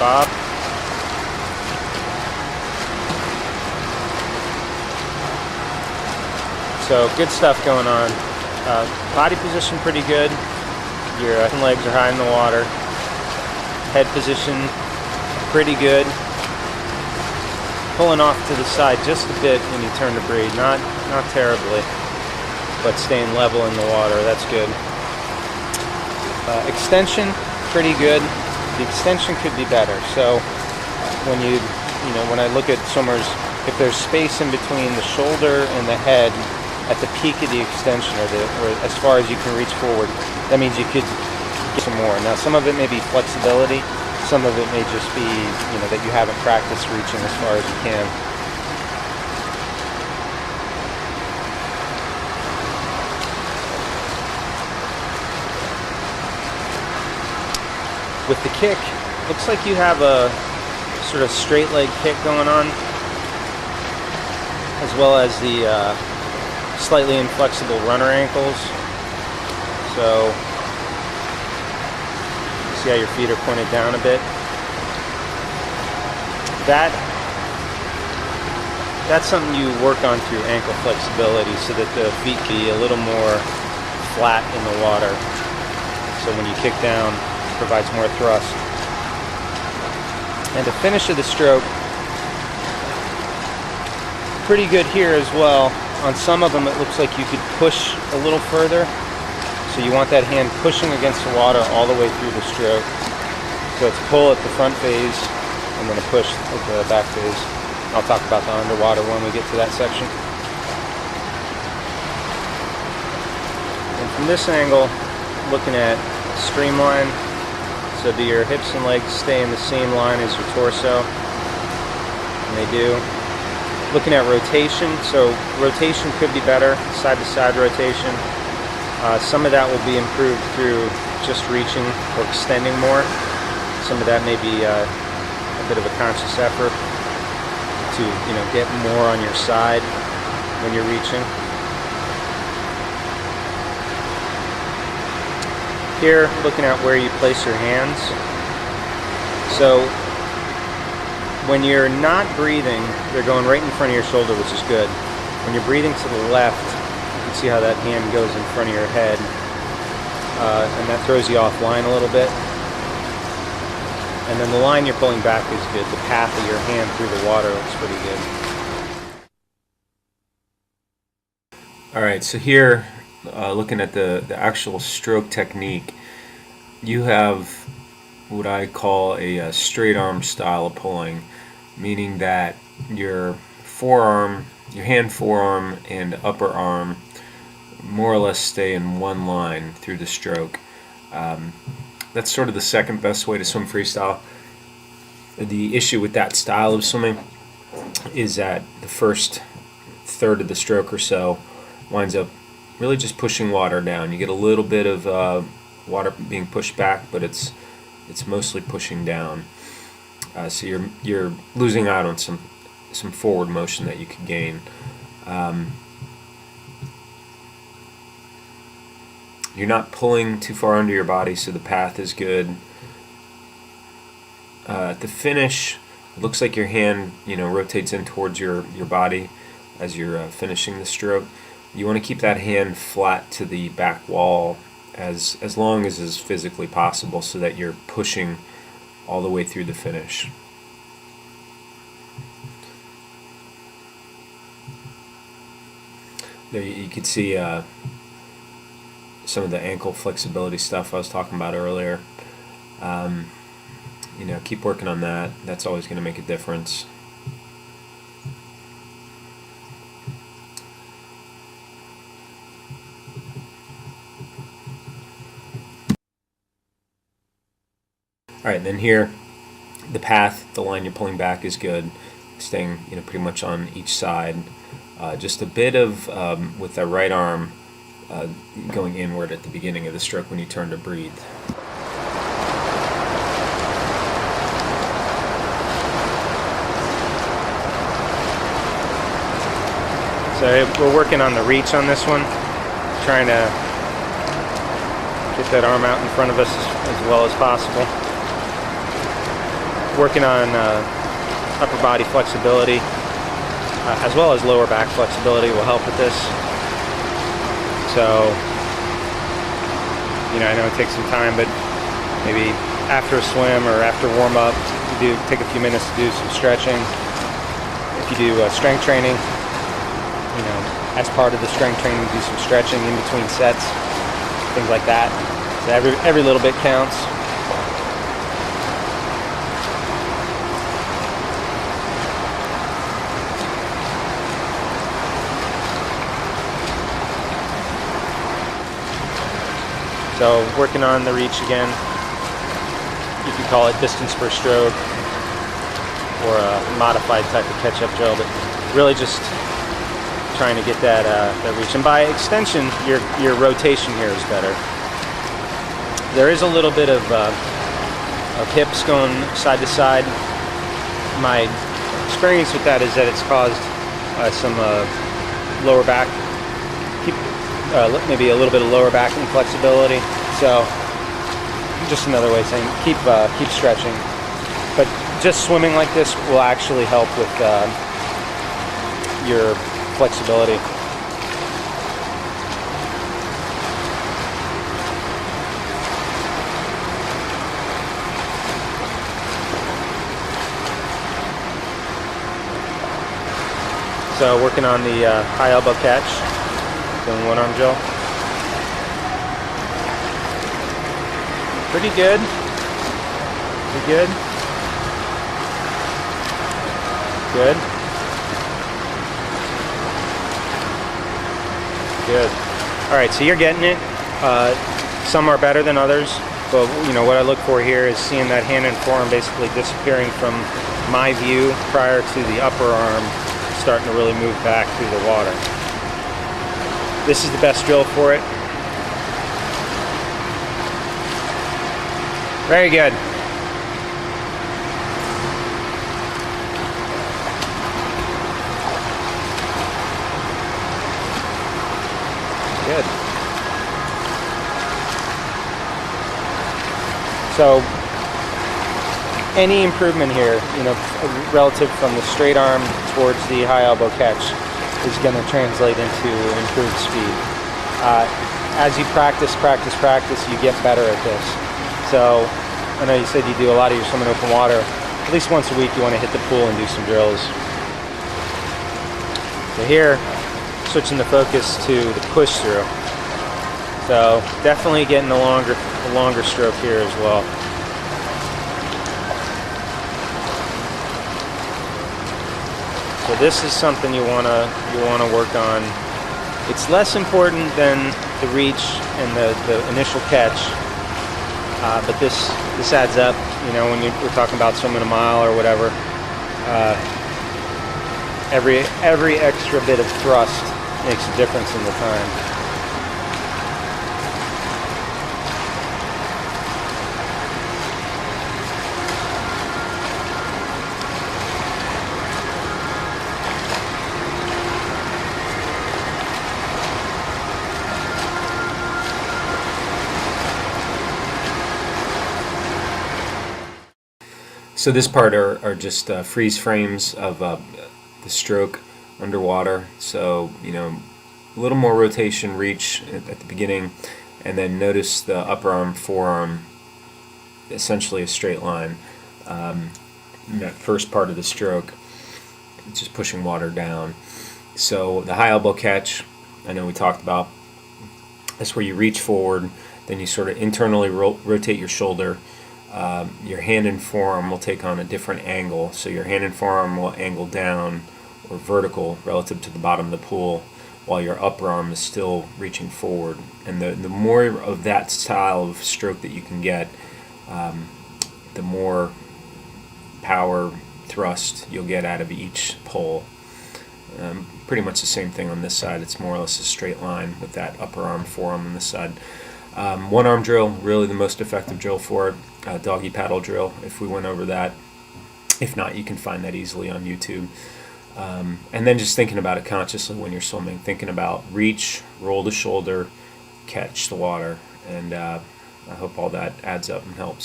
bob. So good stuff going on. Body position pretty good. Your legs are high in the water. Head position pretty good. Pulling off to the side just a bit when you turn to breathe. Not terribly, but staying level in the water. That's good. Extension pretty good. The extension could be better. So when when I look at swimmers, if there's space in between the shoulder and the head at the peak of the extension, or as far as you can reach forward, that means you could get some more. Now some of it may be flexibility, some of it may just be that you haven't practiced reaching as far as you can. With the kick, looks like you have a sort of straight leg kick going on, as well as the slightly inflexible runner ankles. So see how your feet are pointed down a bit. That's something you work on through ankle flexibility, so that the feet be a little more flat in the water. So when you kick down, it provides more thrust. And the finish of the stroke, pretty good here as well. On some of them it looks like you could push a little further. So you want that hand pushing against the water all the way through the stroke. So it's pull at the front phase and then a push at the back phase. I'll talk about the underwater when we get to that section. And from this angle, looking at streamline, so do your hips and legs stay in the same line as your torso? And they do. Looking at rotation, so rotation could be better, side-to-side rotation. Some of that will be improved through just reaching or extending more. Some of that may be a bit of a conscious effort to get more on your side when you're reaching. Here, looking at where you place your hands. So when you're not breathing, they're going right in front of your shoulder, which is good. When you're breathing to the left, you can see how that hand goes in front of your head, and that throws you offline a little bit. And then the line you're pulling back is good. The path of your hand through the water looks pretty good. Alright, so here, looking at the actual stroke technique, you have what I call a straight arm style of pulling, meaning that your forearm, your hand forearm and upper arm more or less stay in one line through the stroke. That's sort of the second best way to swim freestyle. The issue with that style of swimming is that the first third of the stroke or so winds up really just pushing water down. You get a little bit of water being pushed back, but it's mostly pushing down. So you're losing out on some forward motion that you could gain. You're not pulling too far under your body, so the path is good. At the finish, it looks like your hand rotates in towards your body as you're finishing the stroke. You want to keep that hand flat to the back wall as long as is physically possible, so that you're pushing all the way through the finish. There you can see some of the ankle flexibility stuff I was talking about earlier. Keep working on that. That's always going to make a difference. Alright, then here, the path, the line you're pulling back is good, staying pretty much on each side. Just a bit of, with the right arm going inward at the beginning of the stroke when you turn to breathe. So we're working on the reach on this one, trying to get that arm out in front of us as well as possible. working on upper body flexibility as well as lower back flexibility will help with this. So, you know, I know it takes some time, but maybe after a swim or after warm up, you take a few minutes to do some stretching. If you do strength training, you know, as part of the strength training, do some stretching in between sets, things like that. So every little bit counts. So working on the reach again. You could call it distance per stroke or a modified type of catch-up drill, but really just trying to get that reach. And by extension, your rotation here is better. There is a little bit of hips going side to side. My experience with that is that it's caused some lower back, maybe a little bit of lower back inflexibility. So just another way of saying keep stretching. But just swimming like this will actually help with your flexibility. So working on the high elbow catch, doing one arm drill. Pretty good. Pretty good. Good. Good. All right, so you're getting it. Some are better than others, but you know what I look for here is seeing that hand and forearm basically disappearing from my view prior to the upper arm starting to really move back through the water. This is the best drill for it. Very good. Good. So any improvement here, you know, relative from the straight arm towards the high elbow catch is going to translate into improved speed. As you practice, you get better at this. So I know you said you do a lot of your swim in open water. At least once a week you want to hit the pool and do some drills. So here, switching the focus to the push through. So definitely getting a longer stroke here as well. So this is something you wanna work on. It's less important than the reach and the initial catch, but this adds up. You know, when we're talking about swimming a mile or whatever, every extra bit of thrust makes a difference in the time. So this part are just freeze frames of the stroke underwater. So, you know, a little more rotation reach at the beginning, and then notice the upper arm, forearm, essentially a straight line. In that first part of the stroke, just pushing water down. So the high elbow catch, I know we talked about, that's where you reach forward, then you sort of internally rotate your shoulder. Your hand and forearm will take on a different angle. So your hand and forearm will angle down or vertical relative to the bottom of the pool, while your upper arm is still reaching forward. And the more of that style of stroke that you can get, the more power thrust you'll get out of each pull. Pretty much the same thing on this side. It's more or less a straight line with that upper arm, forearm on this side. One arm drill, really the most effective drill for it. Doggy paddle drill, if we went over that. If not, you can find that easily on YouTube. And then just thinking about it consciously when you're swimming, thinking about reach, roll the shoulder, catch the water, and I hope all that adds up and helps.